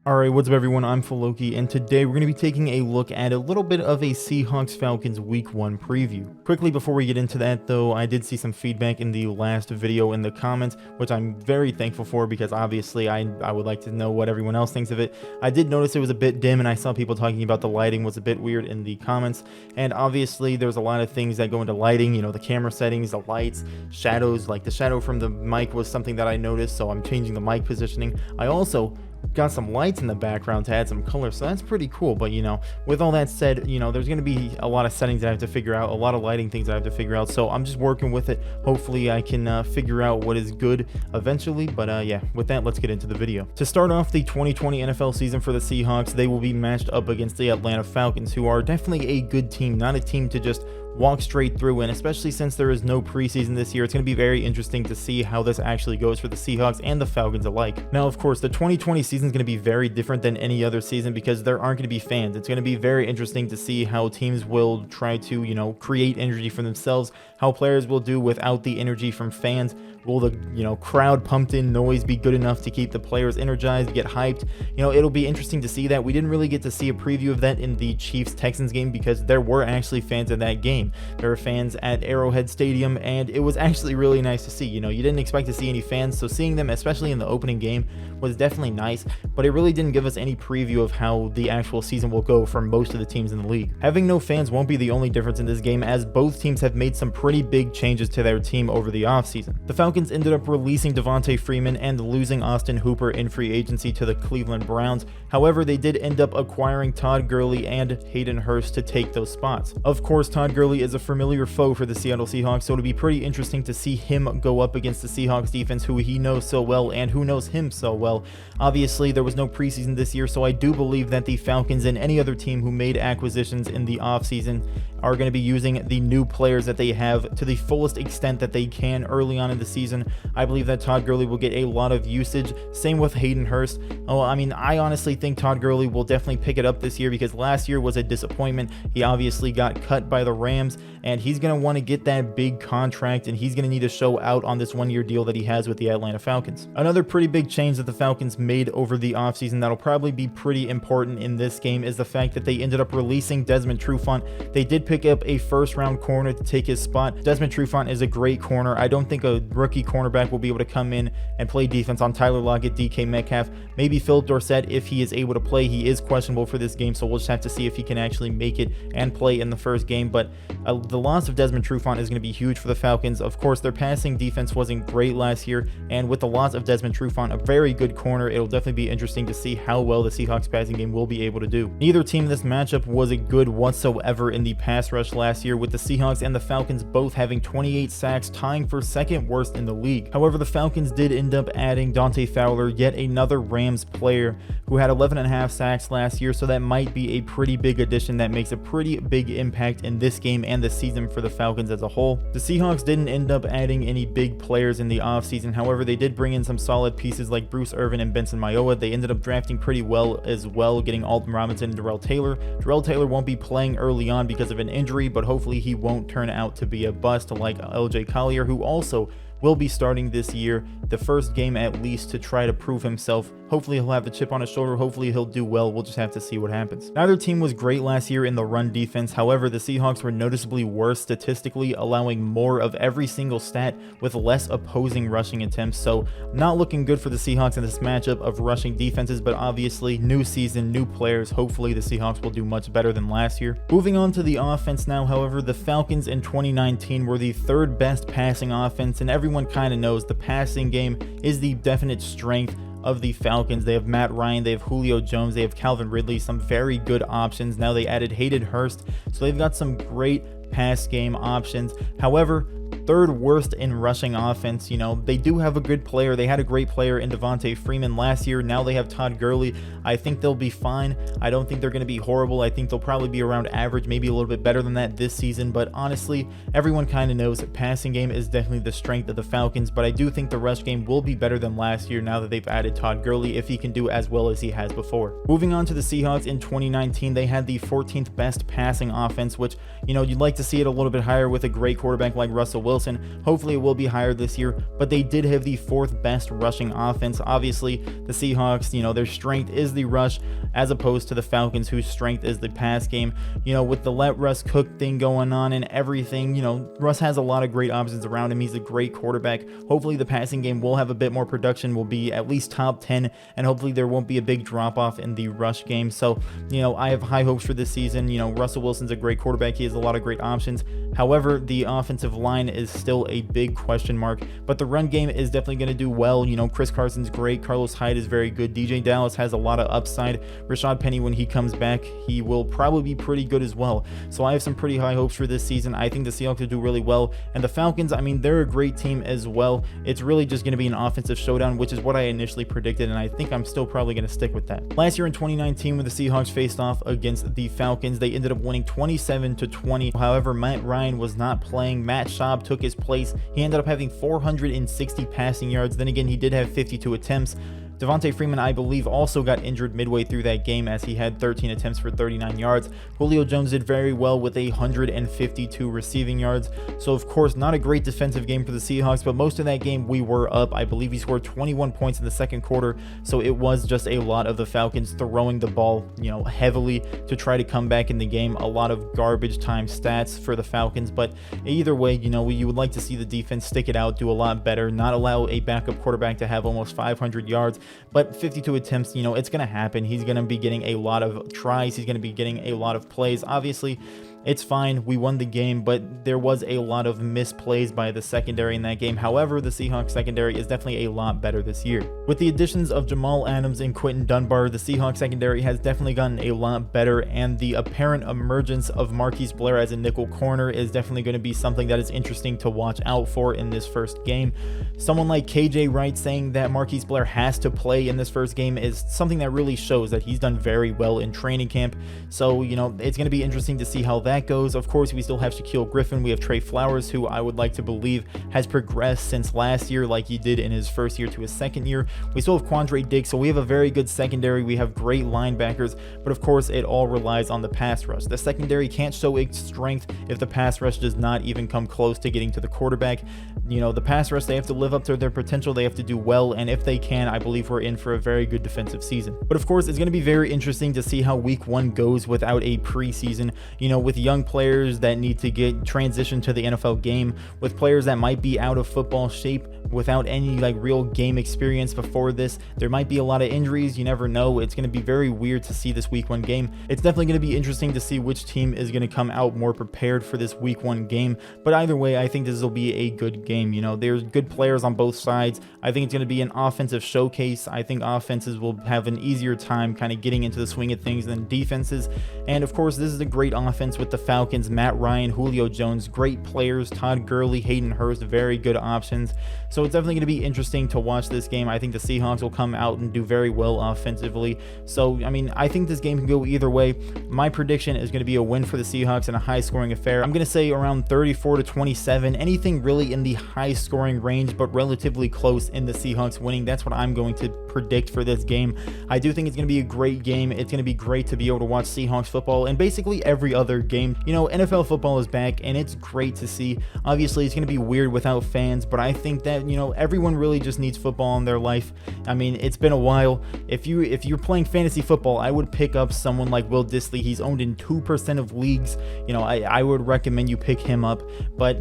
Alright, what's up everyone, I'm Loki, and today we're going to be taking a look at a little bit of a Seahawks Falcons Week 1 preview. Quickly before we get into that though, I did see some feedback in the last video in the comments, which I'm very thankful for because obviously I would like to know what everyone else thinks of it. I did notice it was a bit dim and I saw people talking about the lighting was a bit weird in the comments, and obviously there's a lot of things that go into lighting, you know, the camera settings, the lights, shadows. Like the shadow from the mic was something that I noticed, so I'm changing the mic positioning. I also got some lights in the background to add some color, so that's pretty cool. But you know, with all that said, you know, there's going to be a lot of settings that I have to figure out, a lot of lighting things I have to figure out, so I'm just working with it. Hopefully I can figure out what is good eventually. But yeah, with that, let's get into the video. To start off the 2020 NFL season for the Seahawks, they will be matched up against the Atlanta Falcons, who are definitely a good team, not a team to just walk straight through, and especially since there is no preseason this year, it's going to be very interesting to see how this actually goes for the Seahawks and the Falcons alike. Now, of course, the 2020 season is going to be very different than any other season because there aren't going to be fans. It's going to be very interesting to see how teams will try to, you know, create energy for themselves, how players will do without the energy from fans. Will the, you know, crowd pumped in noise be good enough to keep the players energized, get hyped? You know, it'll be interesting to see that. We didn't really get to see a preview of that in the Chiefs-Texans game because there were actually fans in that game. There were fans at Arrowhead Stadium, and it was actually really nice to see. You know, you didn't expect to see any fans, so seeing them, especially in the opening game, was definitely nice, but it really didn't give us any preview of how the actual season will go for most of the teams in the league. Having no fans won't be the only difference in this game, as both teams have made some pretty big changes to their team over the offseason. The Falcons ended up releasing Devontae Freeman and losing Austin Hooper in free agency to the Cleveland Browns. However, they did end up acquiring Todd Gurley and Hayden Hurst to take those spots. Of course, Todd Gurley is a familiar foe for the Seattle Seahawks, so it'll be pretty interesting to see him go up against the Seahawks defense, who he knows so well and who knows him so well. Obviously, there was no preseason this year, so I do believe that the Falcons and any other team who made acquisitions in the offseason are going to be using the new players that they have to the fullest extent that they can early on in the season. I believe that Todd Gurley will get a lot of usage. Same with Hayden Hurst. Oh, I mean, I honestly think Todd Gurley will definitely pick it up this year because last year was a disappointment. He obviously got cut by the Rams, and he's going to want to get that big contract, and he's going to need to show out on this one-year deal that he has with the Atlanta Falcons. Another pretty big change that the Falcons made over the offseason that'll probably be pretty important in this game is the fact that they ended up releasing Desmond Trufant. They did pick up a first-round corner to take his spot. Desmond Trufant is a great corner. I don't think a rookie cornerback will be able to come in and play defense on Tyler Lockett, DK Metcalf, maybe Philip Dorsett if he is able to play. He is questionable for this game, so we'll just have to see if he can actually make it and play in the first game. But the loss of Desmond Trufant is going to be huge for the Falcons. Of course, their passing defense wasn't great last year, and with the loss of Desmond Trufant, a very good corner, it'll definitely be interesting to see how well the Seahawks passing game will be able to do. Neither team in this matchup was a good whatsoever in the pass rush last year, with the Seahawks and the Falcons both having 28 sacks, tying for second worst in the league. However, the Falcons did end up adding Dante Fowler, yet another Rams player who had 11.5 sacks last year, so that might be a pretty big addition that makes a pretty big impact in this game and the season for the Falcons as a whole. The Seahawks didn't end up adding any big players in the offseason. However, they did bring in some solid pieces like Bruce Irvin and Benson Mayowa. They ended up drafting pretty well as well, getting Alton Robinson and Darrell Taylor. Darrell Taylor won't be playing early on because of an injury, but hopefully he won't turn out to be a bust like LJ Collier, who also will be starting this year, the first game at least, to try to prove himself. Hopefully he'll have the chip on his shoulder. Hopefully he'll do well. We'll just have to see what happens. Neither team was great last year in the run defense. However, the Seahawks were noticeably worse statistically, allowing more of every single stat with less opposing rushing attempts. So not looking good for the Seahawks in this matchup of rushing defenses, but obviously new season, new players. Hopefully the Seahawks will do much better than last year. Moving on to the offense now, however, the Falcons in 2019 were the third best passing offense, and everyone kind of knows the passing game is the definite strength of the Falcons. They have Matt Ryan, they have Julio Jones, they have Calvin Ridley, some very good options. Now they added Hayden Hurst, so they've got some great pass game options. However, third worst in rushing offense. You know, they do have a good player. They had a great player in Devontae Freeman last year. Now they have Todd Gurley. I think they'll be fine. I don't think they're going to be horrible. I think they'll probably be around average, maybe a little bit better than that this season. But honestly, everyone kind of knows that passing game is definitely the strength of the Falcons. But I do think the rush game will be better than last year now that they've added Todd Gurley, if he can do as well as he has before. Moving on to the Seahawks in 2019, they had the 14th best passing offense, which, you know, you'd like to to see it a little bit higher with a great quarterback like Russell Wilson. Hopefully it will be higher this year, but they did have the 4th best rushing offense. Obviously, the Seahawks, their strength is the rush as opposed to the Falcons, whose strength is the pass game. With the let Russ cook thing going on and everything, Russ has a lot of great options around him. He's a great quarterback. Hopefully the passing game will have a bit more production, will be at least top 10, and hopefully there won't be a big drop off in the rush game. So, I have high hopes for this season. Russell Wilson's a great quarterback. He has a lot of great options. However, the offensive line is still a big question mark, but the run game is definitely going to do well. Chris Carson's great. Carlos Hyde is very good. DJ Dallas has a lot of upside. Rashad Penny, when he comes back, he will probably be pretty good as well. So I have some pretty high hopes for this season. I think the Seahawks will do really well. And the Falcons, they're a great team as well. It's really just going to be an offensive showdown, which is what I initially predicted, and I think I'm still probably going to stick with that. Last year in 2019, when the Seahawks faced off against the Falcons, they ended up winning 27-20. However, Matt Ryan was not playing. Matt Schaub took his place. He ended up having 460 passing yards. Then again, he did have 52 attempts. Devontae Freeman, I believe, also got injured midway through that game as he had 13 attempts for 39 yards. Julio Jones did very well with 152 receiving yards. So, of course, not a great defensive game for the Seahawks, but most of that game we were up. I believe he scored 21 points in the second quarter, so it was just a lot of the Falcons throwing the ball, heavily to try to come back in the game. A lot of garbage time stats for the Falcons, but either way, you would like to see the defense stick it out, do a lot better, not allow a backup quarterback to have almost 500 yards. But 52 attempts, it's going to happen. He's going to be getting a lot of tries. He's going to be getting a lot of plays. Obviously, it's fine. We won the game, but there was a lot of misplays by the secondary in that game. However, the Seahawks secondary is definitely a lot better this year. With the additions of Jamal Adams and Quentin Dunbar, the Seahawks secondary has definitely gotten a lot better, and the apparent emergence of Marquise Blair as a nickel corner is definitely going to be something that is interesting to watch out for in this first game. Someone like KJ Wright saying that Marquise Blair has to play in this first game is something that really shows that he's done very well in training camp. So, it's going to be interesting to see how that goes. Of course, we still have Shaquille Griffin. We have Trey Flowers, who I would like to believe has progressed since last year like he did in his first year to his second year. We still have Quandre Diggs, so we have a very good secondary. We have great linebackers, but of course, it all relies on the pass rush. The secondary can't show its strength if the pass rush does not even come close to getting to the quarterback. The pass rush, they have to live up to their potential. They have to do well, and if they can, I believe we're in for a very good defensive season. But of course, it's going to be very interesting to see how week 1 goes without a preseason, with young players that need to get transitioned to the NFL game, with players that might be out of football shape without any real game experience before this. There might be a lot of injuries. You never know. It's going to be very weird to see this week 1 game. It's definitely going to be interesting to see which team is going to come out more prepared for this week 1 game. But either way, I think this will be a good game. There's good players on both sides. I think it's going to be an offensive showcase. I think offenses will have an easier time kind of getting into the swing of things than defenses. And of course, this is a great offense with the Falcons. Matt Ryan, Julio Jones, great players. Todd Gurley, Hayden Hurst, very good options. So it's definitely going to be interesting to watch this game. I think the Seahawks will come out and do very well offensively. So, I think this game can go either way. My prediction is going to be a win for the Seahawks in a high-scoring affair. I'm going to say around 34-27, anything really in the high-scoring range, but relatively close in the Seahawks winning. That's what I'm going to predict for this game. I do think it's going to be a great game. It's going to be great to be able to watch Seahawks football and basically every other game. NFL football is back, and it's great to see. Obviously, it's going to be weird without fans, but I think that, everyone really just needs football in their life. It's been a while. If you're playing fantasy football, I would pick up someone like Will Dissly. He's owned in 2% of leagues. I would recommend you pick him up. But,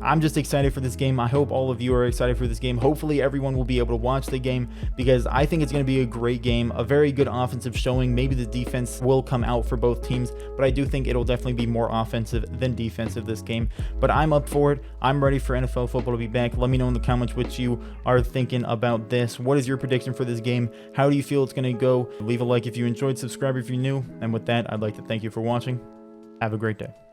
I'm just excited for this game. I hope all of you are excited for this game. Hopefully, everyone will be able to watch the game because I think it's going to be a great game, a very good offensive showing. Maybe the defense will come out for both teams, but I do think it'll definitely be more offensive than defensive this game. But I'm up for it. I'm ready for NFL football to be back. Let me know in the comments what you are thinking about this. What is your prediction for this game? How do you feel it's going to go? Leave a like if you enjoyed, subscribe if you're new. And with that, I'd like to thank you for watching. Have a great day.